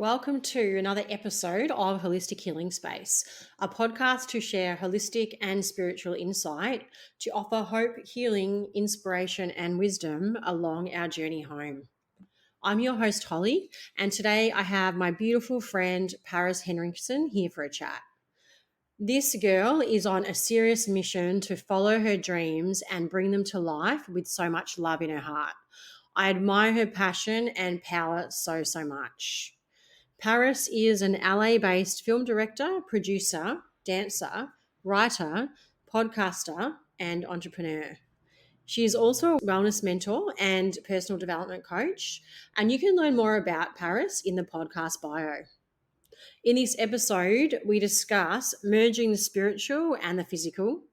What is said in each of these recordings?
Welcome to another episode of Holistic Healing Space, a podcast to share holistic and spiritual insight to offer hope, healing, inspiration, and wisdom along our journey home. I'm your host, Holly, and today I have my beautiful friend, Paris Henriksen, here for a chat. This girl is on a serious mission to follow her dreams and bring them to life with so much love in her heart. I admire her passion and power so much. Paris is an LA-based film director, producer, dancer, writer, podcaster, and entrepreneur. She is also a wellness mentor and personal development coach, and you can learn more about Paris in the podcast bio. In this episode, we discuss merging the spiritual and the physical,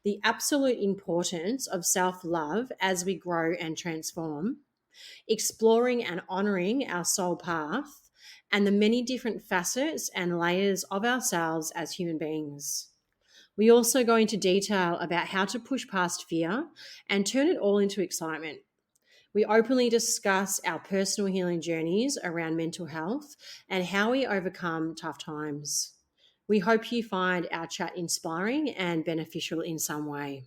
the absolute importance of self-love as we grow and transform, exploring and honoring our soul path, and the many different facets and layers of ourselves as human beings. We also go into detail about how to push past fear and turn it all into excitement. We openly discuss our personal healing journeys around mental health and how we overcome tough times. We hope you find our chat inspiring and beneficial in some way.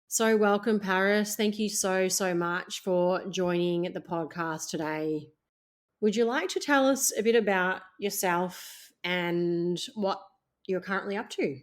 So welcome, Paris. Thank you so much for joining the podcast today. Would you like to tell us a bit about yourself and what you're currently up to?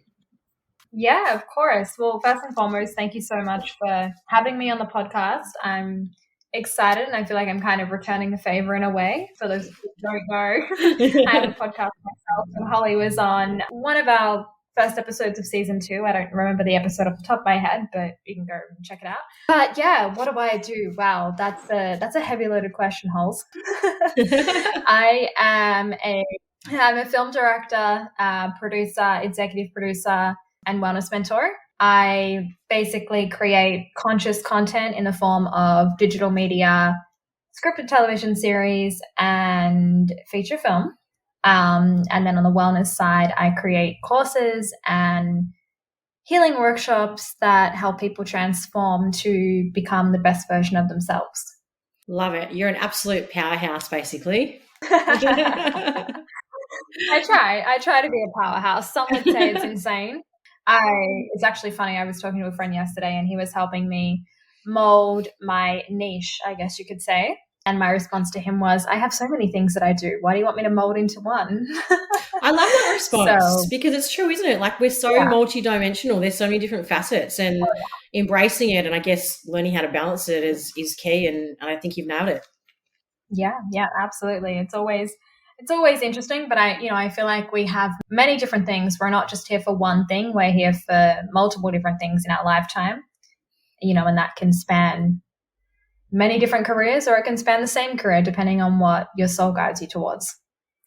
Yeah, of course. Well, first and foremost, thank you so much for having me on the podcast. I'm excited and I feel like I'm kind of returning the favor in a way. For those who don't know, I have a podcast myself, and Holly was on one of our first episodes of season 2. I don't remember the episode off the top of my head, but you can go and check it out. But yeah, what do I do? Wow, that's a heavy loaded question, Holes. I'm a film director, producer, executive producer, and wellness mentor. I basically create conscious content in the form of digital media, scripted television series, and feature film. And then on the wellness side, I create courses and healing workshops that help people transform to become the best version of themselves. Love it. You're an absolute powerhouse, basically. I try to be a powerhouse. Some would say it's insane. It's actually funny. I was talking to a friend yesterday and he was helping me mold my niche, I guess you could say. And my response to him was, I have so many things that I do. Why do you want me to mold into one? I love that response because it's true, isn't it? Like we're so multidimensional. There's so many different facets and embracing it and I guess learning how to balance it is key, and I think you've nailed it. Yeah, absolutely. It's always interesting, but I feel like we have many different things. We're not just here for one thing. We're here for multiple different things in our lifetime, and that can span many different careers or it can span the same career depending on what your soul guides you towards.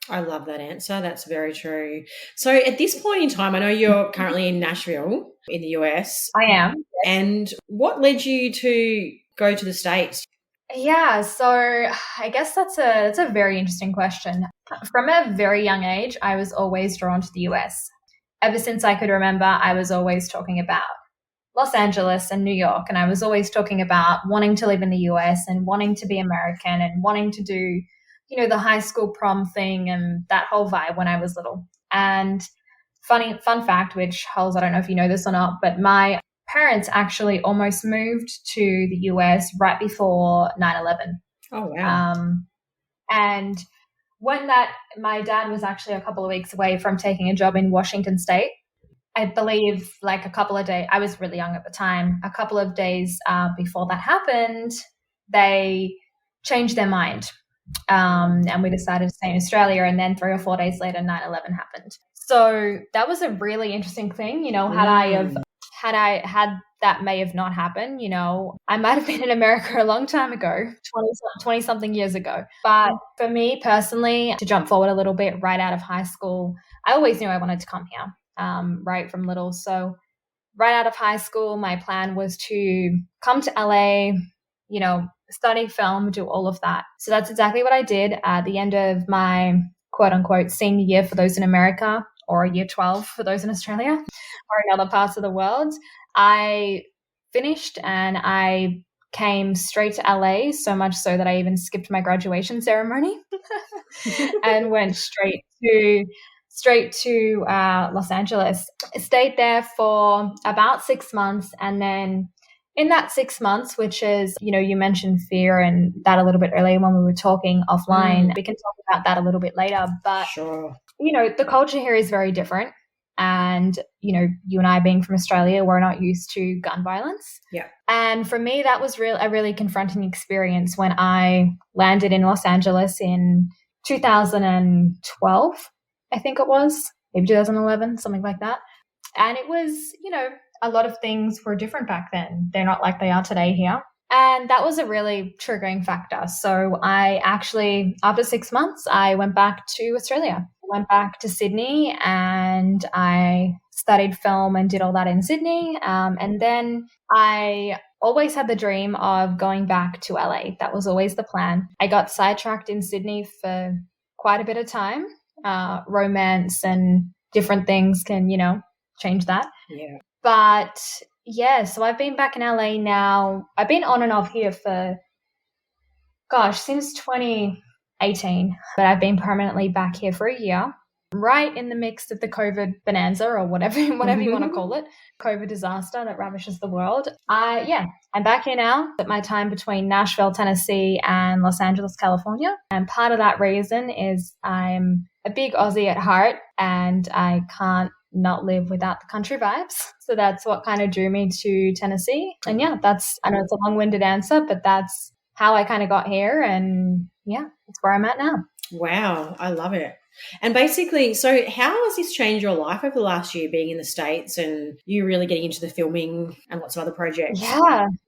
I love that answer. That's very true. So at this point in time, I know you're currently in Nashville in the US. I am. And what led you to go to the States? Yeah, so I guess that's a very interesting question. From a very young age, I was always drawn to the US. Ever since I could remember, I was always talking about Los Angeles and New York, and I was always talking about wanting to live in the US and wanting to be American and wanting to do, the high school prom thing and that whole vibe when I was little. And fun fact, which, Hulls, I don't know if you know this or not, but my parents actually almost moved to the US right before 9/11. Oh, wow. And when my dad was actually a couple of weeks away from taking a job in Washington State. I believe like a couple of days, I was really young at the time, a couple of days before that happened, they changed their mind. And we decided to stay in Australia. And then 3 or 4 days later, 9/11 happened. So that was a really interesting thing. Had that may have not happened, I might have been in America a long time ago, 20 something years ago. But for me personally, to jump forward a little bit, right out of high school, I always knew I wanted to come here. Right from little. So right out of high school, my plan was to come to LA, study film, do all of that. So that's exactly what I did at the end of my quote unquote senior year for those in America, or year 12 for those in Australia or in other parts of the world. I finished and I came straight to LA, so much so that I even skipped my graduation ceremony and went straight to Los Angeles. I stayed there for about 6 months, and then in that 6 months, which is, you mentioned fear and that a little bit earlier when we were talking offline. We can talk about that a little bit later, but sure. The culture here is very different. And, you and I being from Australia, we're not used to gun violence. Yeah. And for me, that was a really confronting experience when I landed in Los Angeles in 2012, I think it was, maybe 2011, something like that. And it was, a lot of things were different back then. They're not like they are today here. And that was a really triggering factor. So I actually, after 6 months, I went back to Australia. I went back to Sydney and I studied film and did all that in Sydney. And then I always had the dream of going back to LA. That was always the plan. I got sidetracked in Sydney for quite a bit of time. Romance and different things can, change that. Yeah. But yeah, so I've been back in LA now. I've been on and off here for, since 2018, but I've been permanently back here for a year, right in the mix of the COVID bonanza or whatever you want to call it, COVID disaster that ravishes the world. I'm back here now at my time between Nashville, Tennessee and Los Angeles, California. And part of that reason is I'm a big Aussie at heart and I can't not live without the country vibes. So that's what kind of drew me to Tennessee. And yeah, I know it's a long-winded answer, but that's how I kind of got here. And yeah, that's where I'm at now. Wow, I love it. And basically, so how has this changed your life over the last year, being in the States and you really getting into the filming and lots of other projects?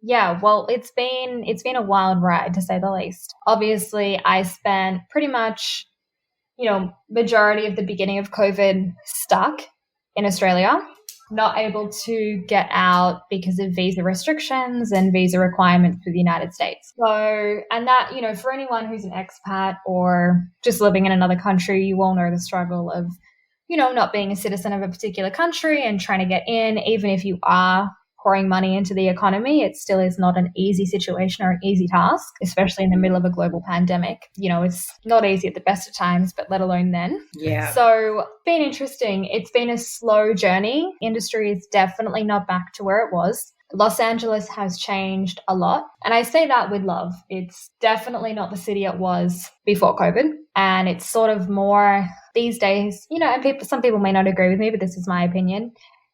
Yeah. Well, it's been a wild ride, to say the least. Obviously, I spent pretty much, majority of the beginning of COVID stuck in Australia, not able to get out because of visa restrictions and visa requirements for the United States. So, and that, for anyone who's an expat or just living in another country, you all know the struggle of, not being a citizen of a particular country and trying to get in, even if you are pouring money into the economy, it still is not an easy situation or an easy task, especially in the middle of a global pandemic. It's not easy at the best of times, but let alone then. Yeah. So it's been interesting. It's been a slow journey. Industry is definitely not back to where it was. Los Angeles has changed a lot. And I say that with love. It's definitely not the city it was before COVID. And it's sort of more these days, and some people may not agree with me, but this is my opinion.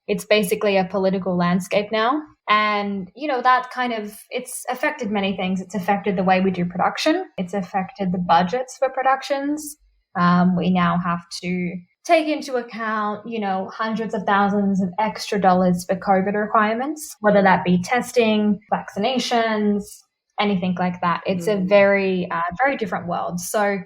It's basically a political landscape now. And, that it's affected many things. It's affected the way we do production. It's affected the budgets for productions. We now have to take into account, hundreds of thousands of extra dollars for COVID requirements, whether that be testing, vaccinations, anything like that. It's a very, very different world. So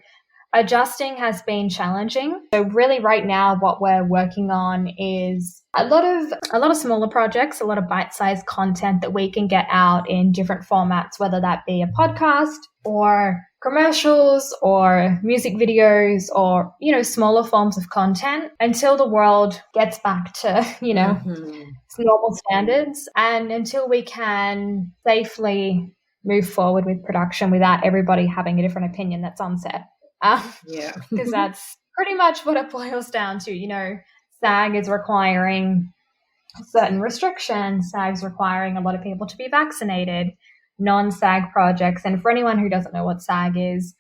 adjusting has been challenging. So really right now what we're working on is a lot of smaller projects, a lot of bite-sized content that we can get out in different formats, whether that be a podcast or commercials or music videos or, smaller forms of content until the world gets back to, normal standards and until we can safely move forward with production without everybody having a different opinion that's on set. Because that's pretty much what it boils down to. SAG is requiring certain restrictions. SAG's requiring a lot of people to be vaccinated, non-SAG projects. And for anyone who doesn't know what SAG is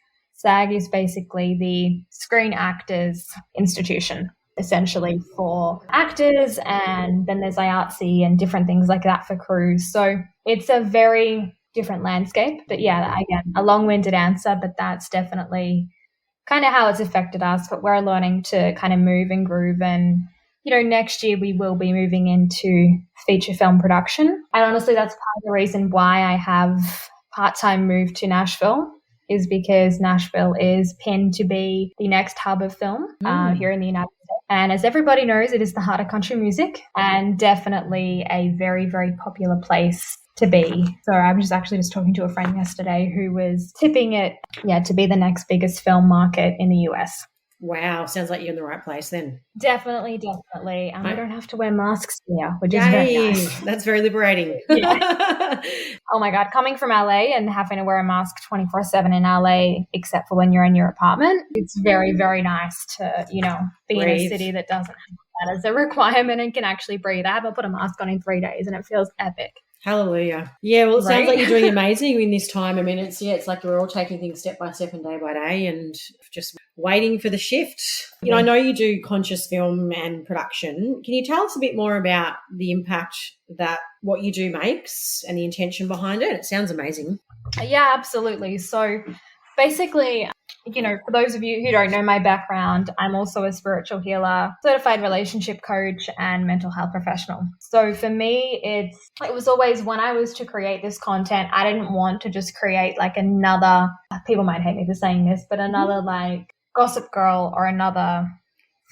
basically the Screen Actors Institution, essentially for actors. And then there's IATSE and different things like that for crews. So it's a very different landscape. But yeah, again, a long-winded answer, but that's definitely kind of how it's affected us, but we're learning to kind of move and groove. And, next year we will be moving into feature film production. And honestly, that's part of the reason why I have part-time moved to Nashville, is because Nashville is pinned to be the next hub of film here in the United States. And as everybody knows, it is the heart of country music and definitely a very, very popular place to be. So I was just talking to a friend yesterday who was tipping it, to be the next biggest film market in the US. Wow, sounds like you're in the right place then. Definitely. And we don't have to wear masks here, which is very Yay, nice. that's very liberating. Yeah. Oh my God, coming from LA and having to wear a mask 24/7 in LA, except for when you're in your apartment, it's very, very nice to, be in a city that doesn't have that as a requirement and can actually breathe. I haven't put a mask on in 3 days and it feels epic. Hallelujah. Yeah, well, it sounds Right? like you're doing amazing in this time. I mean, it's like we're all taking things step by step and day by day and just waiting for the shift. I know you do conscious film and production. Can you tell us a bit more about the impact that what you do makes and the intention behind it? It sounds amazing. Yeah, absolutely. So basically, for those of you who don't know my background, I'm also a spiritual healer, certified relationship coach, and mental health professional. So for me, it was always when I was to create this content, I didn't want to just create like another, people might hate me for saying this, but another like Gossip Girl or another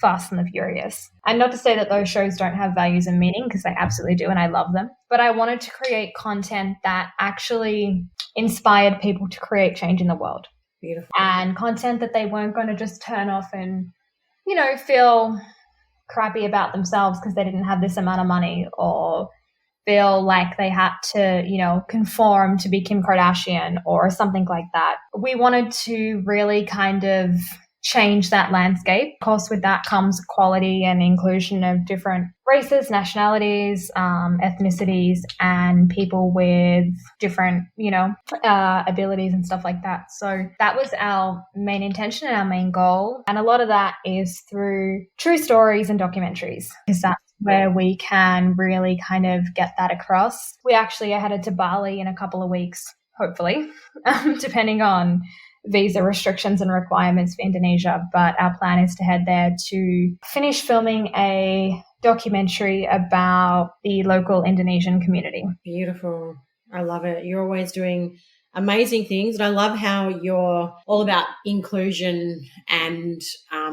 Fast and the Furious. And not to say that those shows don't have values and meaning, because they absolutely do, and I love them. But I wanted to create content that actually inspired people to create change in the world. Beautiful. And content that they weren't going to just turn off and, feel crappy about themselves because they didn't have this amount of money, or feel like they had to, conform to be Kim Kardashian or something like that. We wanted to really kind of change that landscape. Of course, with that comes equality and inclusion of different races, nationalities, ethnicities, and people with different, abilities and stuff like that. So that was our main intention and our main goal. And a lot of that is through true stories and documentaries, because that's where we can really kind of get that across. We actually are headed to Bali in a couple of weeks, hopefully, depending on visa restrictions and requirements for Indonesia. But our plan is to head there to finish filming a documentary about the local Indonesian community. Beautiful. I love it. You're always doing amazing things. And I love how you're all about inclusion and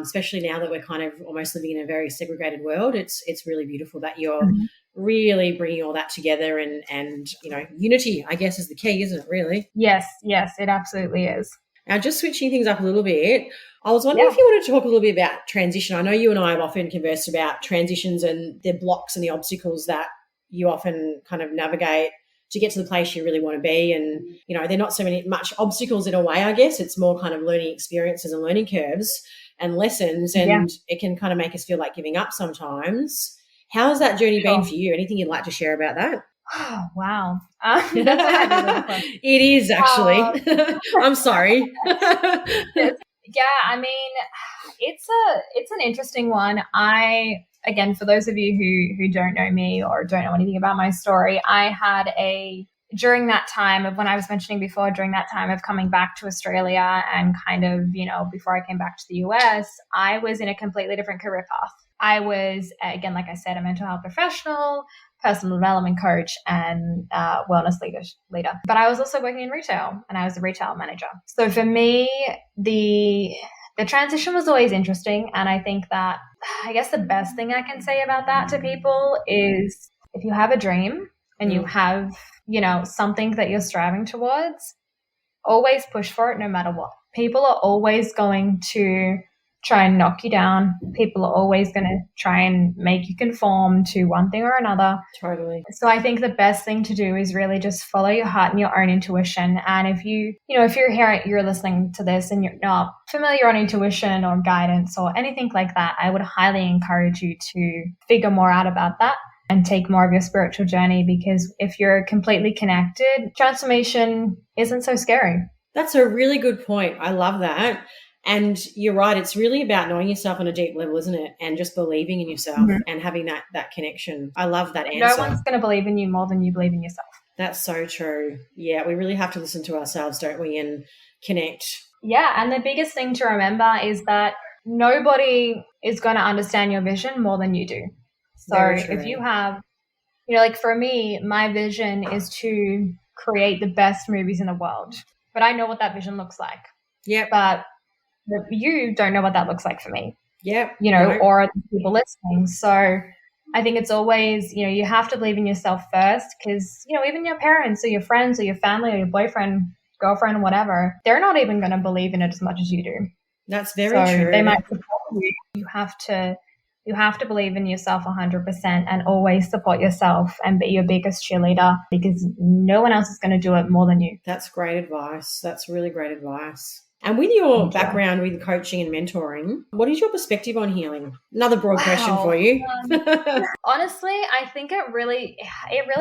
especially now that we're kind of almost living in a very segregated world, it's really beautiful that you're really bringing all that together and unity, I guess, is the key, isn't it, really? Yes, it absolutely is. Now, just switching things up a little bit, I was wondering if you wanted to talk a little bit about transition. I know you and I have often conversed about transitions and the blocks and the obstacles that you often kind of navigate to get to the place you really want to be. And, they're not so much obstacles in a way, I guess. It's more kind of learning experiences and learning curves and lessons. And it can kind of make us feel like giving up sometimes. How has that journey been for you? Anything you'd like to share about that? Oh, wow. That's a heavy little question. It is actually. I'm sorry. Yeah, I mean, it's an interesting one. Again, for those of you who don't know me or don't know anything about my story, I had during that time of when I was mentioning before, during that time of coming back to Australia and kind of, before I came back to the US, I was in a completely different career path. I was, again, like I said, a mental health professional, personal development coach, and wellness leader. But I was also working in retail, and I was a retail manager. So for me, the transition was always interesting. And I think that, I guess the best thing I can say about that to people is if you have a dream and you have, something that you're striving towards, always push for it no matter what. People are always going to try and knock you down. People are always going to try and make you conform to one thing or another. Totally. So I think the best thing to do is really just follow your heart and your own intuition. And if you're listening to this and you're not familiar on intuition or guidance or anything like that, I would highly encourage you to figure more out about that and take more of your spiritual journey, because if you're completely connected, transformation isn't so scary. That's a really good point. I love that. And you're right. It's really about knowing yourself on a deep level, isn't it? And just believing in yourself and having that connection. I love that answer. No one's going to believe in you more than you believe in yourself. That's so true. Yeah, we really have to listen to ourselves, don't we, and connect. Yeah, and the biggest thing to remember is that nobody is going to understand your vision more than you do. So if you have, like for me, my vision is to create the best movies in the world. But I know what that vision looks like. Yeah. But you don't know what that looks like for me. Yeah. Or the people listening. So I think it's always, you have to believe in yourself first, because, even your parents or your friends or your family or your boyfriend, girlfriend, whatever, they're not even going to believe in it as much as you do. That's very true. They might support you. You have to believe in yourself 100% and always support yourself and be your biggest cheerleader, because no one else is going to do it more than you. That's great advice. That's really great advice. And with your background with coaching and mentoring, what is your perspective on healing? Another broad question for you. Honestly, I think it really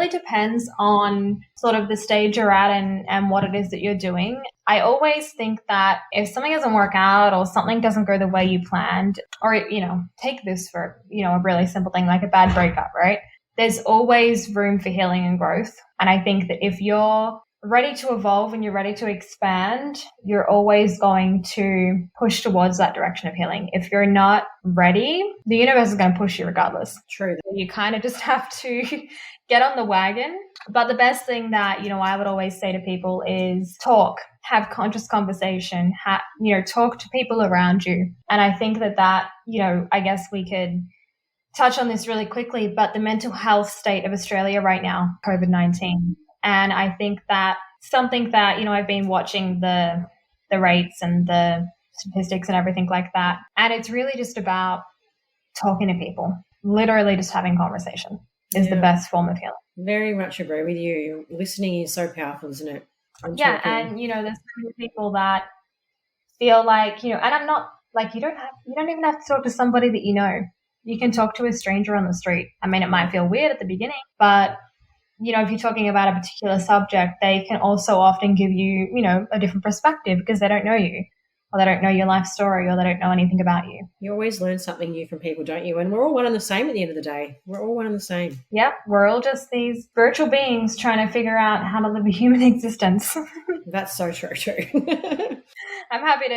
depends on sort of the stage you're at and what it is that you're doing. I always think that if something doesn't work out or something doesn't go the way you planned, or, take this for, a really simple thing like a bad breakup, right? There's always room for healing and growth. And I think that if you're ready to evolve and you're ready to expand, you're always going to push towards that direction of healing. If you're not ready, the universe is going to push you regardless. True. You kind of just have to get on the wagon. But the best thing that, I would always say to people is talk, have conscious conversation, talk to people around you. And I think that, I guess we could touch on this really quickly, but the mental health state of Australia right now, COVID-19. And I think that something that, I've been watching the rates and the statistics and everything like that. And it's really just about talking to people, literally just having conversation is the best form of healing. Very much agree with you. Listening is so powerful, isn't it? And, there's so many people that feel like, and I'm not like, you don't even have to talk to somebody that you know. You can talk to a stranger on the street. I mean, it might feel weird at the beginning, but if you're talking about a particular subject, they can also often give you, a different perspective because they don't know you, or they don't know your life story, or they don't know anything about you. You always learn something new from people, don't you? And we're all one and the same at the end of the day. We're all one and the same. Yeah, we're all just these spiritual beings trying to figure out how to live a human existence. That's so true too. I'm happy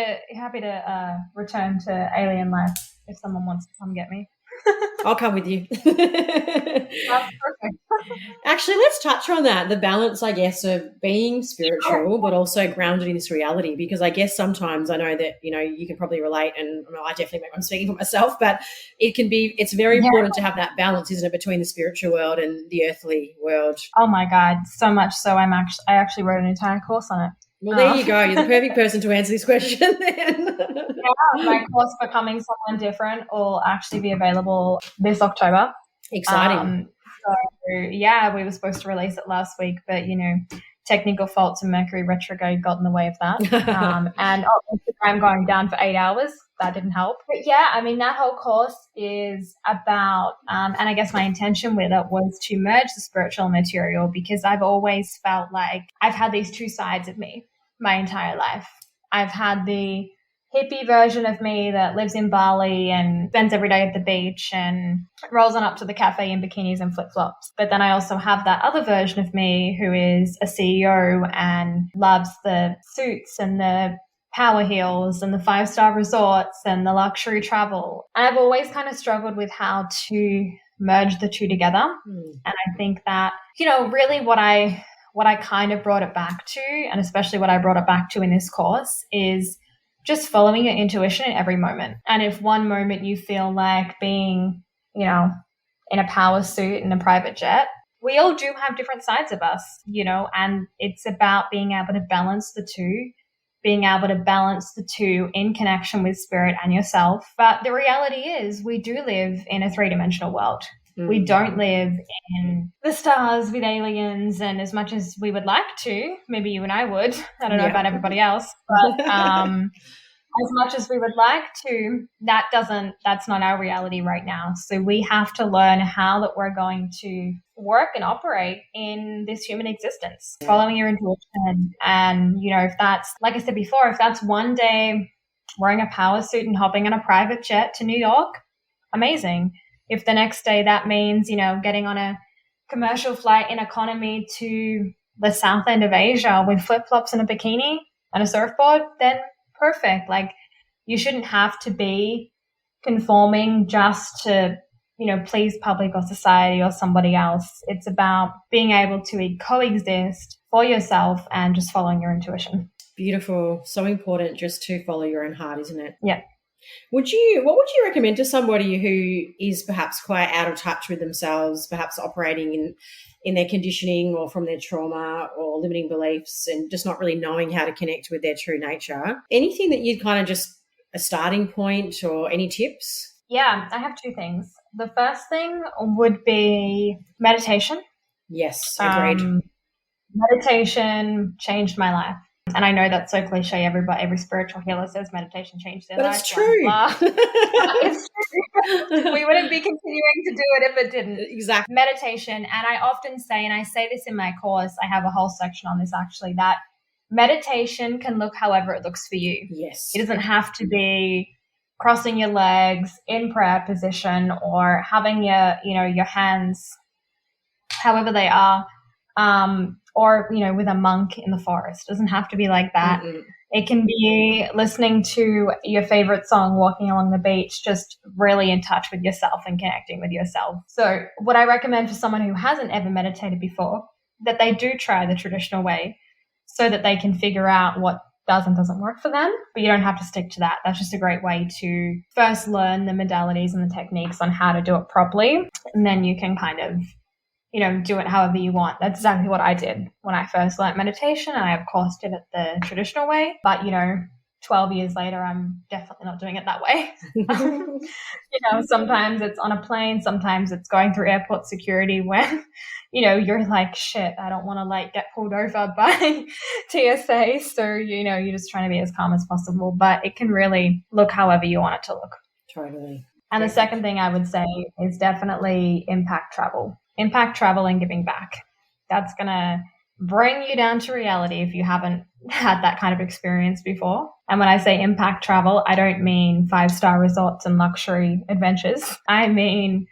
to return to alien life if someone wants to come get me. I'll come with you. That's perfect. Actually, let's touch on that, the balance, I guess, of being spiritual but also grounded in this reality, because I guess sometimes I know that, you can probably relate, and I definitely, I'm speaking for myself, but it's very important to have that balance, isn't it, between the spiritual world and the earthly world. Oh my God, so much so I actually wrote an entire course on it. Well, there you go. You're the perfect person to answer this question then. My course, Becoming Someone Different, will actually be available this October. Exciting. We were supposed to release it last week, but, technical faults and Mercury retrograde got in the way of that. And Instagram going down for 8 hours, that didn't help. But that whole course is about, and I guess my intention with it was to merge the spiritual and material, because I've always felt like I've had these two sides of me my entire life. I've had the hippie version of me that lives in Bali and spends every day at the beach and rolls on up to the cafe in bikinis and flip-flops. But then I also have that other version of me who is a CEO and loves the suits and the power heels and the 5-star resorts and the luxury travel. And I've always kind of struggled with how to merge the two together. And I think that, really what I kind of brought it back to, and especially what I brought it back to in this course, is just following your intuition in every moment. And if one moment you feel like being, in a power suit in a private jet, we all do have different sides of us, and it's about being able to balance the two, in connection with spirit and yourself. But the reality is we do live in a 3-dimensional world. We don't live in the stars with aliens, and as much as we would like to, maybe you and I would, I don't know about everybody else, but as much as we would like to, that's not our reality right now. So we have to learn how that we're going to work and operate in this human existence, following your intuition. And, if that's, like I said before, if that's one day wearing a power suit and hopping on a private jet to New York, amazing. If the next day that means, getting on a commercial flight in economy to the south end of Asia with flip-flops and a bikini and a surfboard, then perfect. Like, you shouldn't have to be conforming just to, please public or society or somebody else. It's about being able to coexist for yourself and just following your intuition. Beautiful. So important just to follow your own heart, isn't it? Yeah. What would you recommend to somebody who is perhaps quite out of touch with themselves, perhaps operating in their conditioning or from their trauma or limiting beliefs, and just not really knowing how to connect with their true nature? Anything that you'd kind of just a starting point or any tips? Yeah, I have two things. The first thing would be meditation. Yes, agreed. Meditation changed my life. And I know that's so cliche. Every spiritual healer says meditation changed their But life. it's true. Blah, blah. It's true. We wouldn't be continuing to do it if it didn't. Exactly. Meditation, and I often say, and I say this in my course, I have a whole section on this actually, that meditation can look however it looks for you. Yes. It doesn't have to be crossing your legs in prayer position or having your hands however they are, or with a monk in the forest. It doesn't have to be like that. Mm-mm. It can be listening to your favorite song, walking along the beach, just really in touch with yourself and connecting with yourself. So what I recommend for someone who hasn't ever meditated before, that they do try the traditional way so that they can figure out what does and doesn't work for them. But you don't have to stick to that. That's just a great way to first learn the modalities and the techniques on how to do it properly. And then you can kind of do it however you want. That's exactly what I did when I first learned meditation. I, of course, did it the traditional way. But, 12 years later, I'm definitely not doing it that way. Sometimes it's on a plane. Sometimes it's going through airport security when, you're like, shit, I don't want to get pulled over by TSA. So, you're just trying to be as calm as possible. But it can really look however you want it to look. Totally. And the second thing I would say is definitely impact travel. Impact travel and giving back. That's going to bring you down to reality if you haven't had that kind of experience before. And when I say impact travel, I don't mean 5-star resorts and luxury adventures. I mean,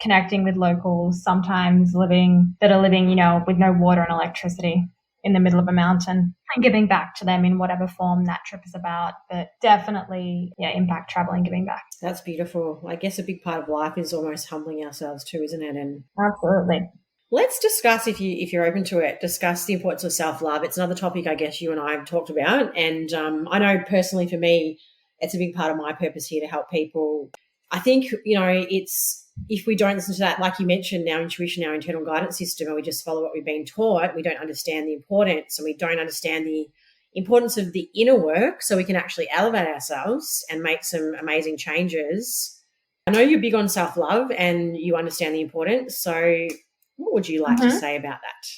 connecting with locals, sometimes living with no water and electricity in the middle of a mountain, and giving back to them in whatever form that trip is about. But definitely, impact travel and giving back. That's beautiful. I guess a big part of life is almost humbling ourselves too, isn't it? And absolutely. Let's discuss, if you're open to it, discuss the importance of self-love. It's another topic I guess you and I have talked about. And I know personally for me, it's a big part of my purpose here to help people. I think, it's, if we don't listen to that, like you mentioned, our intuition, our internal guidance system, and we just follow what we've been taught, we don't understand the importance, and we don't understand the importance of the inner work so we can actually elevate ourselves and make some amazing changes. I know you're big on self-love and you understand the importance. So what would you like to say about that?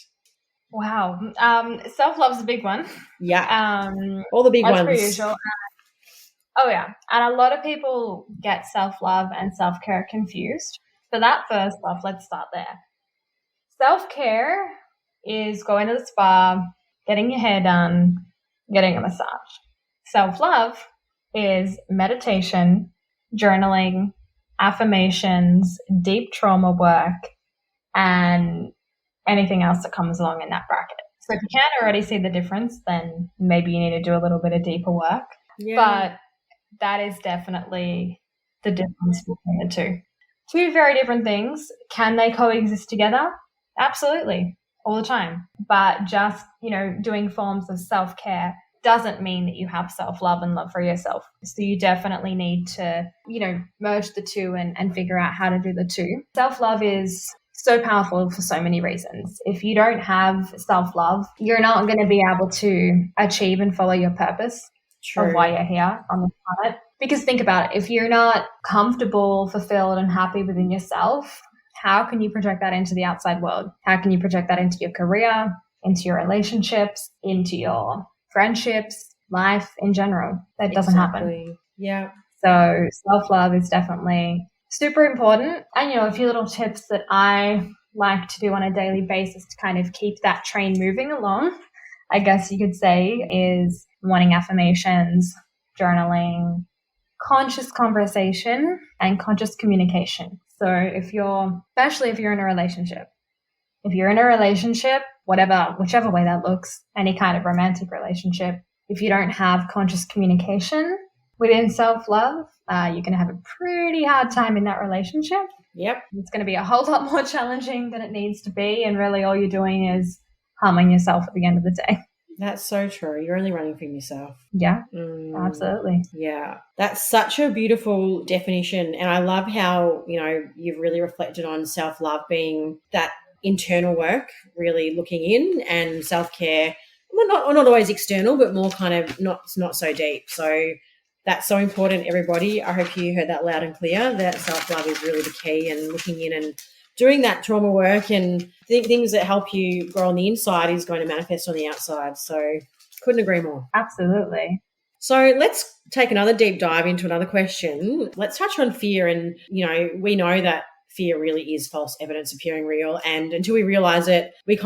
Wow. Self-love's a big one. Yeah. All the big ones. As per usual. Oh, yeah. And a lot of people get self-love and self-care confused. So that first off, let's start there. Self-care is going to the spa, getting your hair done, getting a massage. Self-love is meditation, journaling, affirmations, deep trauma work, and anything else that comes along in that bracket. So if you can't already see the difference, then maybe you need to do a little bit of deeper work. Yeah. But that is definitely the difference between the two. Two very different things. Can they coexist together? Absolutely, all the time. But just, doing forms of self-care doesn't mean that you have self-love and love for yourself. So you definitely need to, merge the two and figure out how to do the two. Self-love is so powerful for so many reasons. If you don't have self-love, you're not going to be able to achieve and follow your purpose. True. Of why you're here on the planet. Because think about it, if you're not comfortable, fulfilled, and happy within yourself, how can you project that into the outside world? How can you project that into your career, into your relationships, into your friendships, life in general? That doesn't happen. Yeah. So self-love is definitely super important. And, a few little tips that I like to do on a daily basis to kind of keep that train moving along, I guess you could say, is morning affirmations, journaling, conscious conversation, and conscious communication. So especially if you're in a relationship, whichever way that looks, any kind of romantic relationship, if you don't have conscious communication within self-love, you're going to have a pretty hard time in that relationship. Yep. It's going to be a whole lot more challenging than it needs to be. And really all you're doing is harming yourself at the end of the day. That's so true. You're only running from yourself. Yeah, absolutely. Yeah. That's such a beautiful definition. And I love how, you've really reflected on self-love being that internal work, really looking in, and self-care, well, not always external, but more kind of not so deep. So That's so important, everybody. I hope you heard that loud and clear, that self-love is really the key, and looking in and doing that trauma work and things that help you grow on the inside is going to manifest on the outside. So couldn't agree more. Absolutely. So let's take another deep dive into another question. Let's touch on fear. And, we know that fear really is false evidence appearing real. And until we realize it, we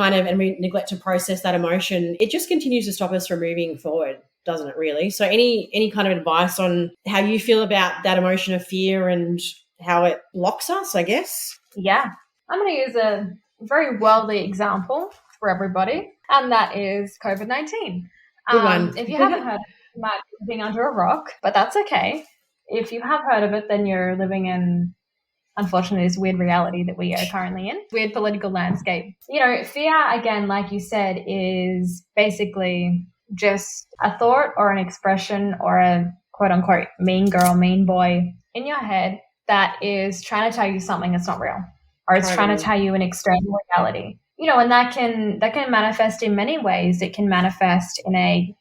neglect to process that emotion. It just continues to stop us from moving forward, doesn't it really? So any kind of advice on how you feel about that emotion of fear and how it blocks us, I guess? Yeah. I'm going to use a very worldly example for everybody, and that is COVID-19. Good one. If you haven't heard of it, you might be living under a rock, but that's okay. If you have heard of it, then you're living in, unfortunately, this weird reality that we are currently in, weird political landscape. Fear, again, like you said, is basically just a thought or an expression or a quote unquote mean girl, mean boy in your head that is trying to tell you something that's not real, or it's trying to tell you an external reality. And that can manifest in many ways. It can manifest in a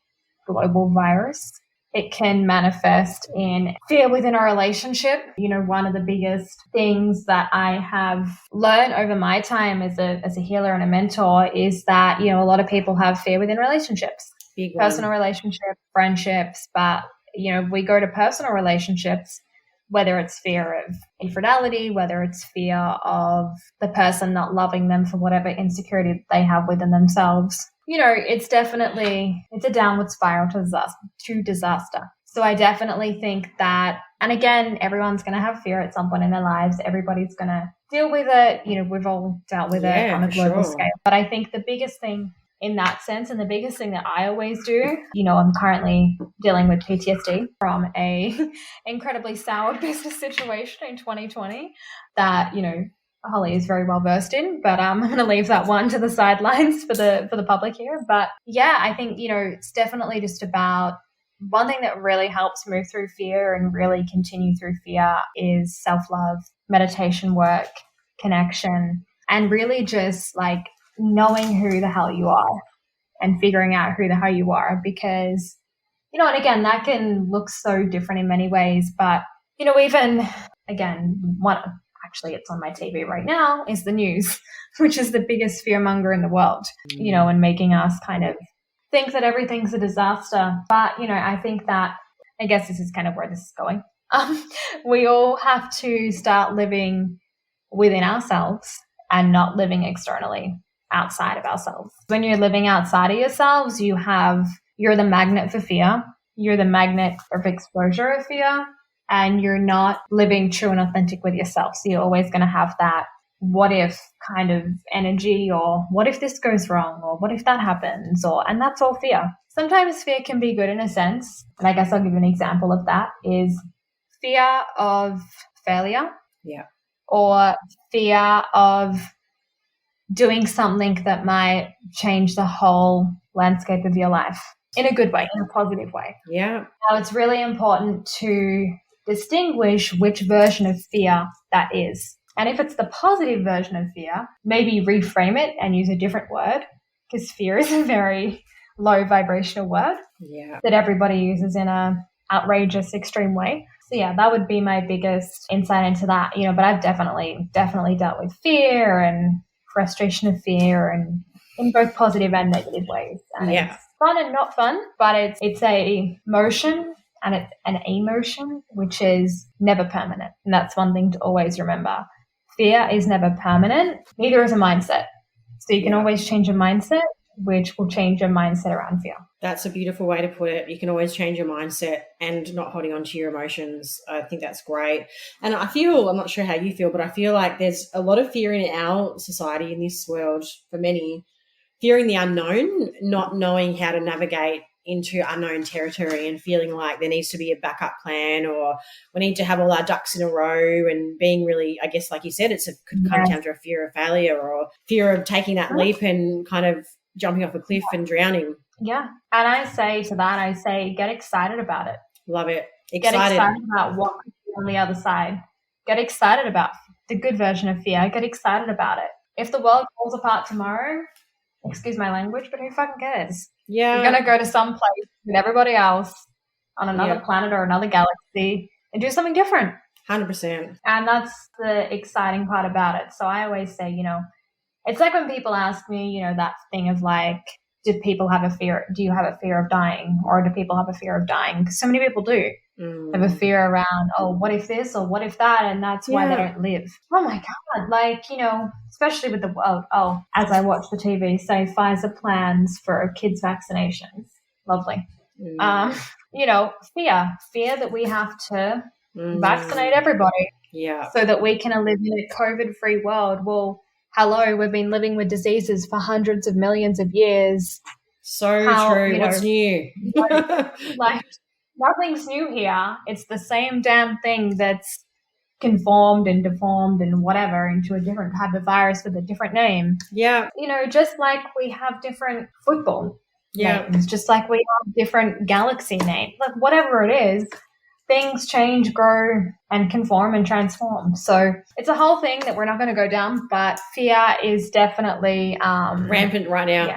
global virus. It can manifest in fear within a relationship. One of the biggest things that I have learned over my time as a healer and a mentor is that, a lot of people have fear within relationships, personal relationships, friendships. But, we go to personal relationships, whether it's fear of infidelity, whether it's fear of the person not loving them for whatever insecurity they have within themselves. It's a downward spiral to disaster. So I definitely think that, and again, everyone's going to have fear at some point in their lives. Everybody's going to deal with it. We've all dealt with it on a global scale. But I think the biggest thing in that sense, and the biggest thing that I always do, I'm currentely dealing with PTSD from a incredibly sour business situation in 2020 that, Holly is very well versed in, but I'm going to leave that one to the sidelines for the public here. But yeah, I think, it's definitely just about one thing that really helps move through fear and really continue through fear is self-love, meditation work, connection, and really just like knowing who the hell you are and figuring out who the hell you are, because, and again, that can look so different in many ways, but, even again, actually it's on my TV right now, is the news, which is the biggest fearmonger in the world, and making us kind of think that everything's a disaster. But, I think that, I guess this is kind of where this is going. We all have to start living within ourselves and not living externally outside of ourselves. When you're living outside of yourselves, you're the magnet for fear. You're the magnet of exposure of fear. And you're not living true and authentic with yourself. So you're always going to have that what if kind of energy, or what if this goes wrong, or what if that happens, and that's all fear. Sometimes fear can be good in a sense. And I guess I'll give you an example of that is fear of failure. Yeah. Or fear of doing something that might change the whole landscape of your life in a good way, in a positive way. Yeah. Now, it's really important to distinguish which version of fear that is. And if it's the positive version of fear, maybe reframe it and use a different word, because fear is a very low vibrational word that everybody uses in a outrageous, extreme way. So yeah, that would be my biggest insight into that, but I've definitely dealt with fear and frustration of fear, and in both positive and negative ways. And it's fun and not fun, but it's a motion, and it's an emotion, which is never permanent. And that's one thing to always remember. Fear is never permanent. Neither is a mindset. So you can always change your mindset, which will change your mindset around fear. That's a beautiful way to put it. You can always change your mindset and not holding on to your emotions. I think that's great. And I'm not sure how you feel, but I feel like there's a lot of fear in our society, in this world, for many, fearing the unknown, not knowing how to navigate into unknown territory, and feeling like there needs to be a backup plan, or we need to have all our ducks in a row, and being really, I guess, like you said, could come down to a fear of failure, or fear of taking that leap and kind of jumping off a cliff and drowning. Yeah. And I say to that, get excited about it. Love it. Get excited about what could be on the other side. Get excited about the good version of fear. Get excited about it. If the world falls apart tomorrow, excuse my language, but who fucking cares? Yeah. You're going to go to some place with everybody else, on another planet or another galaxy and do something different. 100%. And that's the exciting part about it. So I always say, it's like when people ask me, that thing of like, do you have a fear of dying, or do people have a fear of dying? Because so many people do. Have a fear around, what if this or what if that, and that's why they don't live. Oh my God, like, especially with the world. Oh, as I watch the TV, say Pfizer plans for kids' vaccinations. Lovely. Fear that we have to vaccinate everybody. Yeah. So that we can live in a COVID-free world. Well, hello, we've been living with diseases for hundreds of millions of years. So true. What's new? like nothing's new here. It's the same damn thing that's conformed and deformed and whatever into a different type of virus with a different name. Yeah. Just like we have different football names, just like we have different galaxy names, like whatever it is, things change, grow, and conform and transform. So it's a whole thing that we're not going to go down, but fear is definitely rampant right now.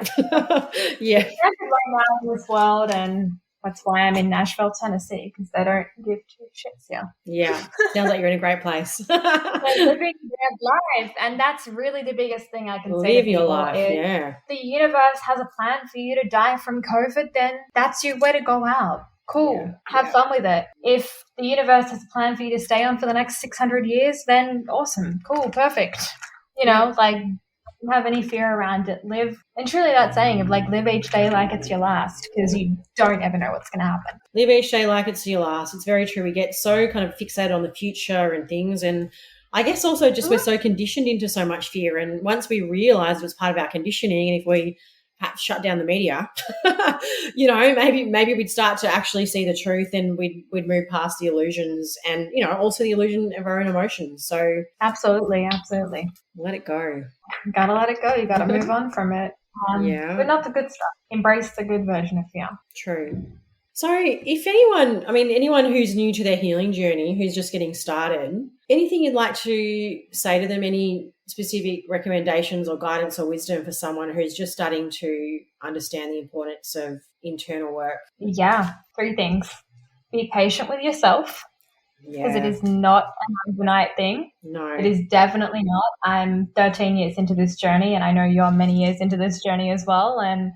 Yeah. Rampant right now in this world, and that's why I'm in Nashville, Tennessee, because they don't give two shits here. Yeah. Sounds like you're in a great place. They're living their life, and that's really the biggest thing I can say. Live your life, yeah. The universe has a plan for you to die from COVID, then that's your way to go out. Cool. Have fun with it. If the universe has a plan for you to stay on for the next 600 years, then awesome. Cool. Perfect. Like, don't have any fear around it. Live, and truly that saying of like, live each day like it's your last, because you don't ever know what's going to happen. Live each day like it's your last. It's very true. We get so kind of fixated on the future and things, and I guess also just we're so conditioned into so much fear, and once we realize it was part of our conditioning, and if we perhaps shut down the media, maybe we'd start to actually see the truth, and we'd move past the illusions, and also the illusion of our own emotions. So absolutely let it go. You gotta let it go. You gotta move on from it. But not the good stuff. Embrace the good version of fear. True. So if anyone who's new to their healing journey, who's just getting started, anything you'd like to say to them, any specific recommendations or guidance or wisdom for someone who's just starting to understand the importance of internal work? Yeah, 3 things. Be patient with yourself, because it is not an overnight thing. No. It is definitely not. I'm 13 years into this journey, and I know you're many years into this journey as well, and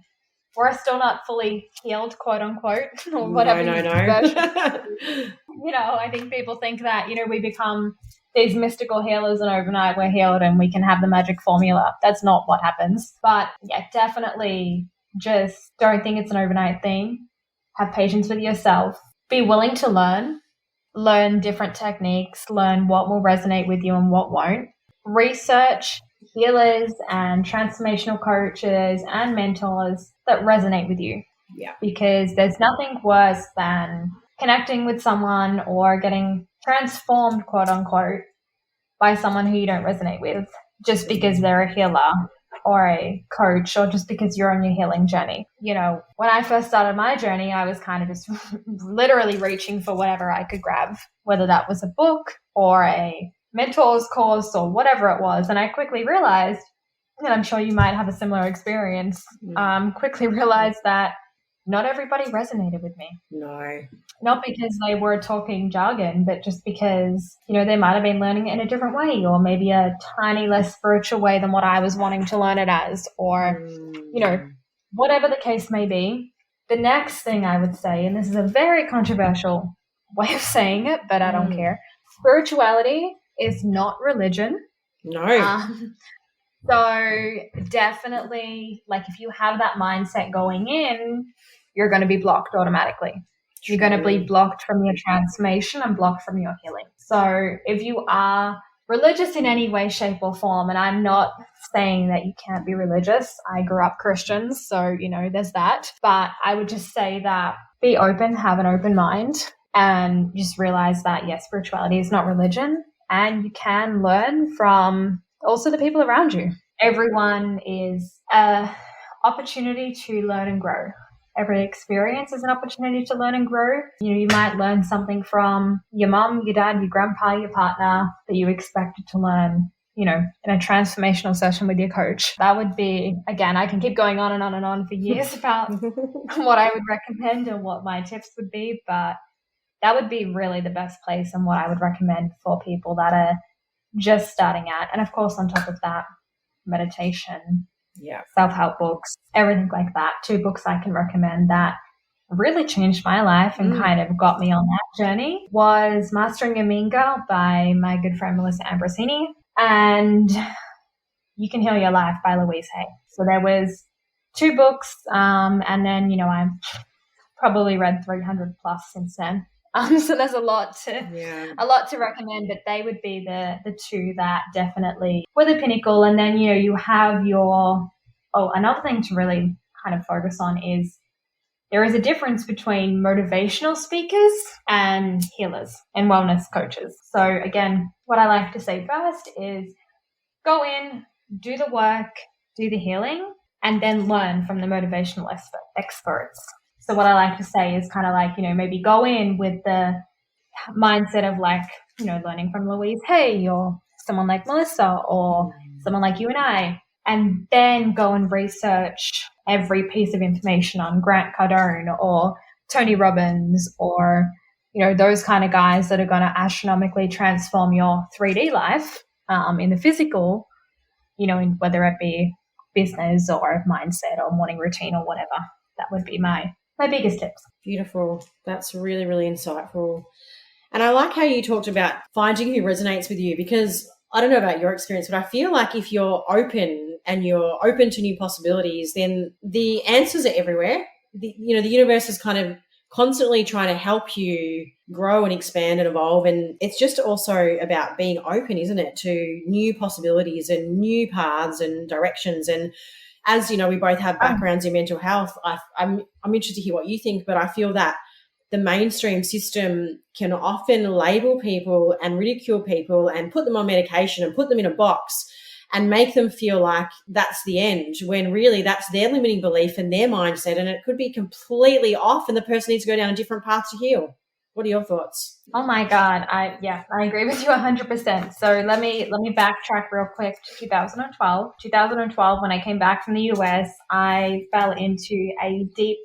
we're still not fully healed, quote unquote, or whatever. No. I think people think that, we become these mystical healers and overnight we're healed and we can have the magic formula. That's not what happens. But yeah, definitely just don't think it's an overnight thing. Have patience with yourself. Be willing to learn different techniques, learn what will resonate with you and what won't. Research healers and transformational coaches and mentors that resonate with you. Yeah. Because there's nothing worse than connecting with someone or getting transformed, quote unquote, by someone who you don't resonate with just because they're a healer or a coach, or just because you're on your healing journey. When I first started my journey, I was kind of just literally reaching for whatever I could grab, whether that was a book or a mentor's course or whatever it was. And I quickly realized, and I'm sure you might have a similar experience, quickly realized that not everybody resonated with me. No. Not because they were talking jargon, but just because, they might have been learning it in a different way, or maybe a tiny less spiritual way than what I was wanting to learn it as, or, whatever the case may be. The next thing I would say, and this is a very controversial way of saying it, but I don't care. Spirituality is not religion. No. So definitely, like, if you have that mindset going in, you're going to be blocked automatically. You're going to be blocked from your transformation and blocked from your healing. So if you are religious in any way, shape, or form, and I'm not saying that you can't be religious. I grew up Christian, so, there's that. But I would just say that be open, have an open mind, and just realize that, yes, spirituality is not religion, and you can learn from also the people around you. Everyone is an opportunity to learn and grow. Every experience is an opportunity to learn and grow. You might learn something from your mom, your dad, your grandpa, your partner that you expected to learn in a transformational session with your coach. That would be, again, I can keep going on and on and on for years about what I would recommend and what my tips would be, but that would be really the best place and what I would recommend for people that are just starting out. And of course, on top of that, meditation, self-help books, everything like that. 2 books I can recommend that really changed my life and kind of got me on that journey was Mastering Your Mean Girl by my good friend Melissa Ambrosini and You Can Heal Your Life by Louise Hay. So there was 2 books, and then, I've probably read 300 plus since then. So there's a lot to recommend, but they would be the 2 that definitely were the pinnacle. And then, you have another thing to really kind of focus on is there is a difference between motivational speakers and healers and wellness coaches. So again, what I like to say first is go in, do the work, do the healing, and then learn from the motivational experts. So what I like to say is kind of like, maybe go in with the mindset of like, learning from Louise Hay or someone like Melissa or someone like you and then go and research every piece of information on Grant Cardone or Tony Robbins or, those kind of guys that are going to astronomically transform your 3D life in the physical, in whether it be business or mindset or morning routine or whatever. That would be my biggest tips. Beautiful. That's really, really insightful. And I like how you talked about finding who resonates with you, because I don't know about your experience, but I feel like if you're open and you're open to new possibilities, then the answers are everywhere. The universe is kind of constantly trying to help you grow and expand and evolve. And it's just also about being open, isn't it, to new possibilities and new paths and directions. And as we both have backgrounds in mental health, I'm interested to hear what you think, but I feel that the mainstream system can often label people and ridicule people and put them on medication and put them in a box and make them feel like that's the end, when really that's their limiting belief and their mindset, and it could be completely off and the person needs to go down a different path to heal. What are your thoughts? Oh my God. I agree with you 100%. So let me backtrack real quick to 2012. 2012, when I came back from the US, I fell into a deep,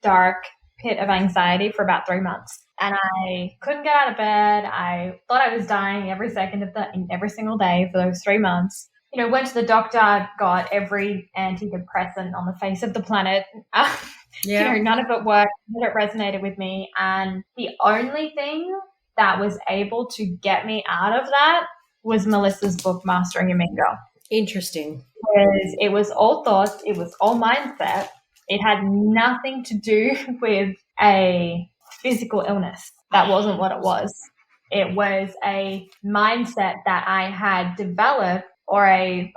dark pit of anxiety for about 3 months. And I couldn't get out of bed. I thought I was dying every single day for those 3 months. Went to the doctor, got every antidepressant on the face of the planet. None of it worked. None of it resonated with me. And the only thing that was able to get me out of that was Melissa's book, Mastering Your Mean Girl. Interesting. Because it was all thoughts. It was all mindset. It had nothing to do with a physical illness. That wasn't what it was. It was a mindset that I had developed, or a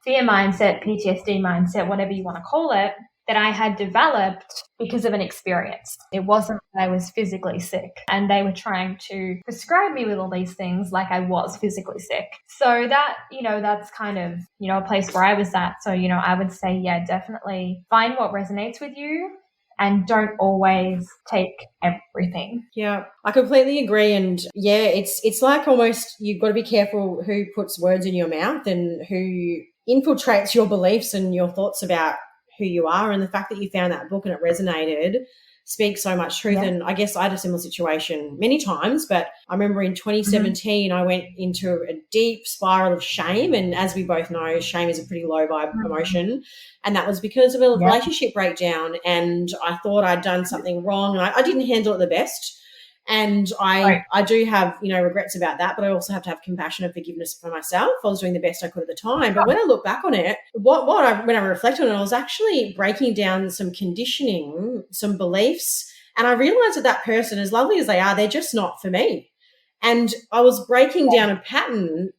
fear mindset, PTSD mindset, whatever you want to call it, that I had developed because of an experience. It wasn't that I was physically sick and they were trying to prescribe me with all these things like I was physically sick. So that, that's kind of, a place where I was at. So, I would say, definitely find what resonates with you and don't always take everything. Yeah, I completely agree. And it's like almost you've got to be careful who puts words in your mouth and who infiltrates your beliefs and your thoughts about who you are. And the fact that you found that book and it resonated speaks so much truth. Yeah. And I guess I had a similar situation many times, but I remember in 2017, I went into a deep spiral of shame. And as we both know, shame is a pretty low vibe emotion. And that was because of a relationship breakdown. And I thought I'd done something wrong. And I didn't handle it the best. And I do have, regrets about that, but I also have to have compassion and forgiveness for myself. I was doing the best I could at the time. But when I look back on it, when I reflect on it, I was actually breaking down some conditioning, some beliefs. And I realized that person, as lovely as they are, they're just not for me. And I was breaking down a pattern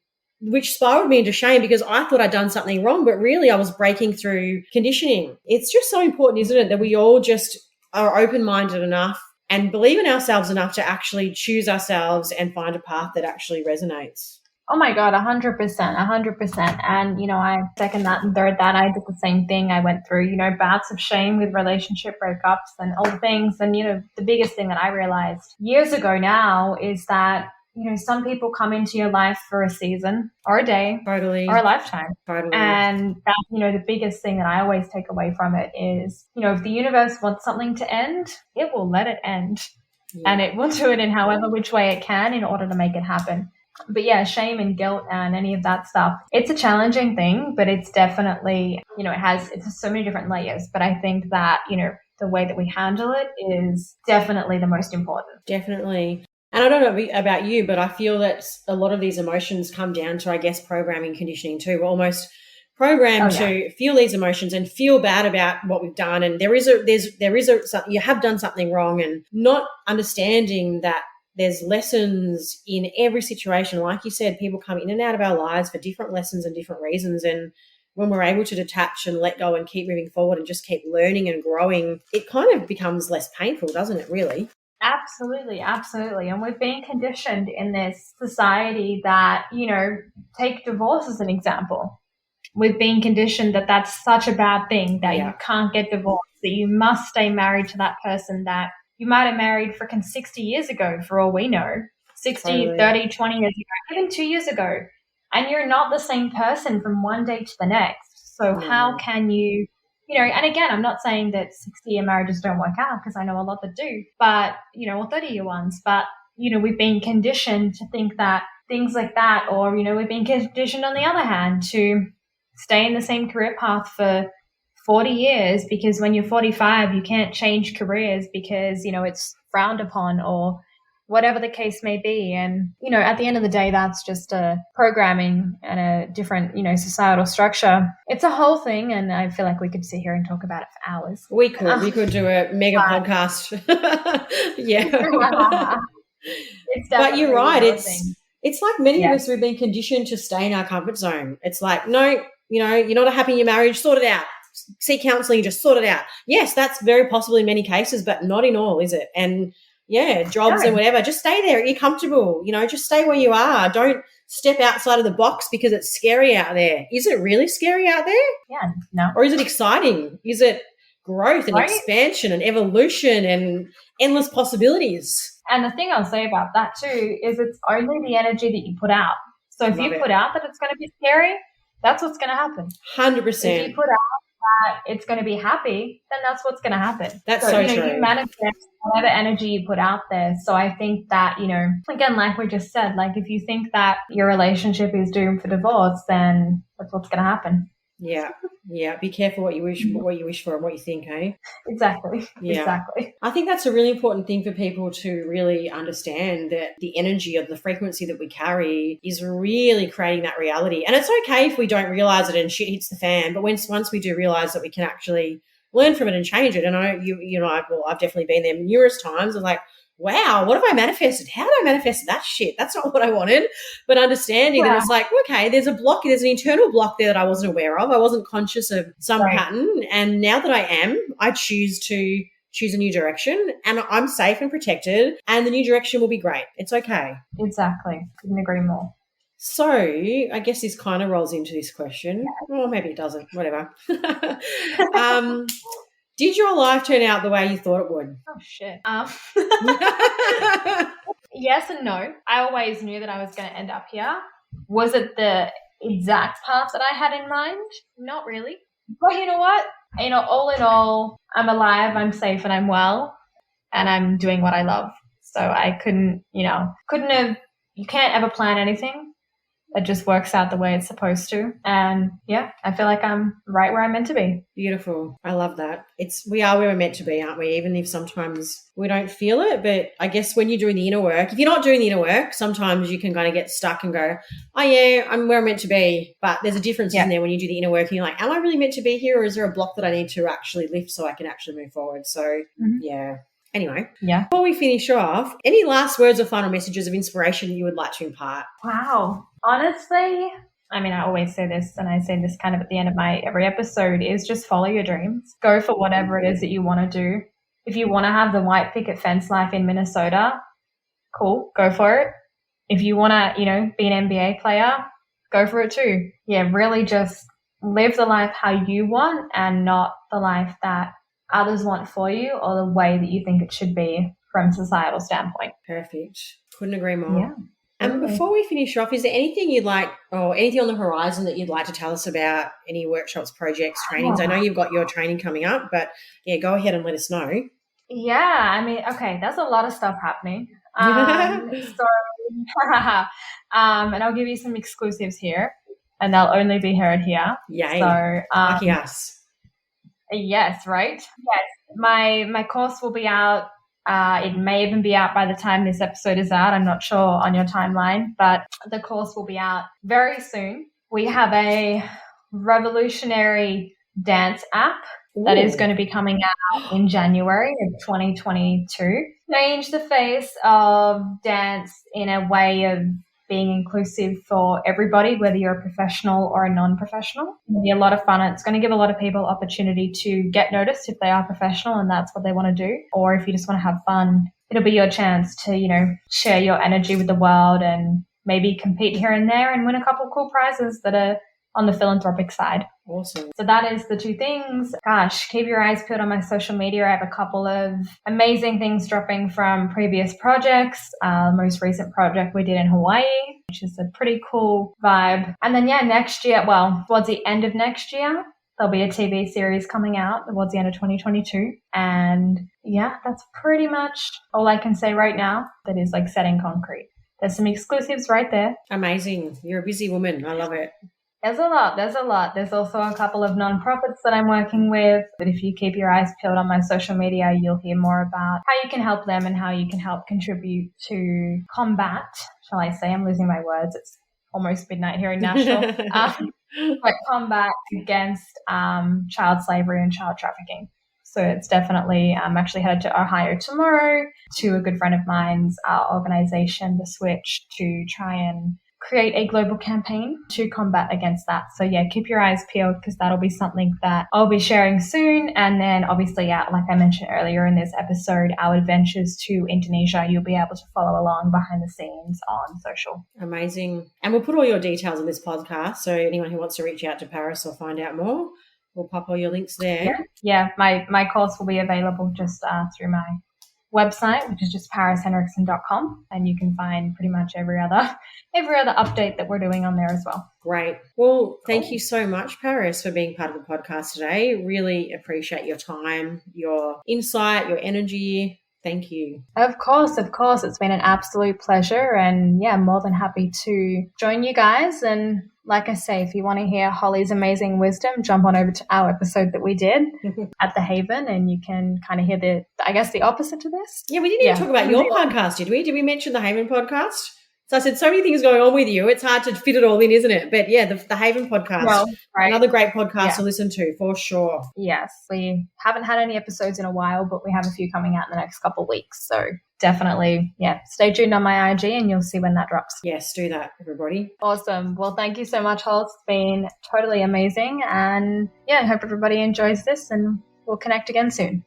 which spiraled me into shame because I thought I'd done something wrong, but really I was breaking through conditioning. It's just so important, isn't it, that we all just are open-minded enough and believe in ourselves enough to actually choose ourselves and find a path that actually resonates. Oh my God, 100%, 100%. And, I second that and third that. I did the same thing. I went through, bouts of shame with relationship breakups and all the things. And, the biggest thing that I realized years ago now is that some people come into your life for a season or a day Totally. or a lifetime. Totally. And that, the biggest thing that I always take away from it is, if the universe wants something to end, it will let it end. Yeah. And it will do it in however which way it can in order to make it happen. But yeah, shame and guilt and any of that stuff, it's a challenging thing, but it's definitely, it's so many different layers. But I think that, the way that we handle it is definitely the most important. Definitely. And I don't know about you, but I feel that a lot of these emotions come down to, I guess, programming, conditioning too. We're almost programmed to feel these emotions and feel bad about what we've done. And you have done something wrong, and not understanding that there's lessons in every situation. Like you said, people come in and out of our lives for different lessons and different reasons. And when we're able to detach and let go and keep moving forward and just keep learning and growing, it kind of becomes less painful, doesn't it, really? Absolutely, absolutely. And we've been conditioned in this society that, take divorce as an example. We've been conditioned that that's such a bad thing, that you can't get divorced, that you must stay married to that person that you might have married freaking 60 years ago, for all we know, 60, 30, 20 years ago, even 2 years ago. And you're not the same person from one day to the next. So how can you, and again, I'm not saying that 60-year marriages don't work out, because I know a lot that do, but, or 30-year ones. But, we've been conditioned to think that things like that, or, we've been conditioned on the other hand to stay in the same career path for 40 years, because when you're 45, you can't change careers because, it's frowned upon, or whatever the case may be. And, at the end of the day, that's just a programming and a different, societal structure. It's a whole thing. And I feel like we could sit here and talk about it for hours. We could do a mega podcast. Yeah. But you're right. It's like many of us, we've been conditioned to stay in our comfort zone. It's like, no, you're not happy in your marriage, sort it out. Seek counselling, just sort it out. Yes, that's very possible in many cases, but not in all, is it? And jobs and whatever, just stay there. You're comfortable, just stay where you are. Don't step outside of the box because it's scary out there. Is it really scary out there? Yeah, no. Or is it exciting? Is it growth and expansion and evolution and endless possibilities? And the thing I'll say about that too is it's only the energy that you put out. So if you put out that it's going to be scary, that's what's going to happen. 100%. If you put out that it's going to be happy, then that's what's going to happen. That's so true. You manifest whatever energy you put out there. So I think that, again, like we just said, like if you think that your relationship is doomed for divorce, then that's what's going to happen. Yeah. Be careful what you wish for and what you think, eh? Exactly. Yeah. Exactly. I think that's a really important thing for people to really understand, that the energy of the frequency that we carry is really creating that reality. And it's okay if we don't realize it and shit hits the fan, but once we do realize that we can actually learn from it and change it. And I know I've definitely been there numerous times. I'm like, wow, what have I manifested? How did I manifest that shit? That's not what I wanted. But understanding that it's like, okay, there's an internal block there that I wasn't aware of. I wasn't conscious of some pattern. And now that I am, I choose a new direction, and I'm safe and protected, and the new direction will be great. It's okay. Exactly. Couldn't agree more. So I guess this kind of rolls into this question. Well, maybe it doesn't. Whatever. Did your life turn out the way you thought it would? Oh, shit. Yes and no. I always knew that I was going to end up here. Was it the exact path that I had in mind? Not really. But you know what? All in all, I'm alive, I'm safe, and I'm well, and I'm doing what I love. So I couldn't have, you can't ever plan anything. It just works out the way it's supposed to. And I feel like I'm right where I'm meant to be. Beautiful. I love that. We are where we're meant to be, aren't we? Even if sometimes we don't feel it. But I guess when you're doing the inner work, if you're not doing the inner work, sometimes you can kind of get stuck and go, oh yeah, I'm where I'm meant to be. But there's a difference in there when you do the inner work and you're like, am I really meant to be here, or is there a block that I need to actually lift so I can actually move forward? So Anyway, before we finish off, any last words or final messages of inspiration you would like to impart? Wow. Honestly, I always say this, and I say this kind of at the end of my every episode, is just follow your dreams. Go for whatever it is that you want to do. If you want to have the white picket fence life in Minnesota, cool, go for it. If you want to, be an NBA player, go for it too. Yeah, really just live the life how you want, and not the life that others want for you, or the way that you think it should be from a societal standpoint. Perfect. Couldn't agree more. And before we finish off, is there anything you'd like, or anything on the horizon that you'd like to tell us about? Any workshops, projects, trainings? I know you've got your training coming up, but yeah, go ahead and let us know. Yeah, I mean, okay, there's a lot of stuff happening. And I'll give you some exclusives here, and they'll only be heard here. Yay! So, lucky us. Yes, right. Yes, my course will be out. It may even be out by the time this episode is out. I'm not sure on your timeline, but the course will be out very soon. We have a revolutionary dance app that is going to be coming out in January of 2022. Change the face of dance in a way of being inclusive for everybody, whether you're a professional or a non-professional. It'll be a lot of fun. It's going to give a lot of people opportunity to get noticed if they are professional and that's what they want to do. Or if you just want to have fun, it'll be your chance to, share your energy with the world and maybe compete here and there and win a couple cool prizes that are on the philanthropic side. Awesome. So that is the two things. Gosh, keep your eyes peeled on my social media. I have a couple of amazing things dropping from previous projects. Most recent project we did in Hawaii, which is a pretty cool vibe. And then, next year, towards the end of next year, there'll be a TV series coming out towards the end of 2022. And that's pretty much all I can say right now that is like set in concrete. There's some exclusives right there. Amazing. You're a busy woman. I love it. There's a lot. There's also a couple of nonprofits that I'm working with. But if you keep your eyes peeled on my social media, you'll hear more about how you can help them and how you can help contribute to combat, shall I say? I'm losing my words. It's almost midnight here in Nashville. But combat against child slavery and child trafficking. So it's definitely, I'm actually headed to Ohio tomorrow to a good friend of mine's organization, The Switch, to try and create a global campaign to combat against that. So keep your eyes peeled because that'll be something that I'll be sharing soon. And then obviously, like I mentioned earlier in this episode, our adventures to Indonesia, you'll be able to follow along behind the scenes on social. Amazing. And we'll put all your details in this podcast. So anyone who wants to reach out to Paris or find out more, we'll pop all your links there. Yeah, my course will be available just through my website, which is just parishenriksen.com, and you can find pretty much every other update that we're doing on there as well. Great. Well, thank you so much, Paris, for being part of the podcast today. Really appreciate your time, your insight, your energy. Thank you. Of course. It's been an absolute pleasure, and more than happy to join you guys. And like I say, if you want to hear Holly's amazing wisdom, jump on over to our episode that we did at the Haven, and you can kind of hear the opposite to this. Yeah, we didn't even talk about your podcast, did we? Did we mention the Haven podcast? So I said so many things going on with you. It's hard to fit it all in, isn't it? But the Haven podcast, another great podcast to listen to for sure. Yes, we haven't had any episodes in a while, but we have a few coming out in the next couple of weeks. So definitely, stay tuned on my IG and you'll see when that drops. Yes, do that, everybody. Awesome. Well, thank you so much, Holz. It's been totally amazing. And I hope everybody enjoys this and we'll connect again soon.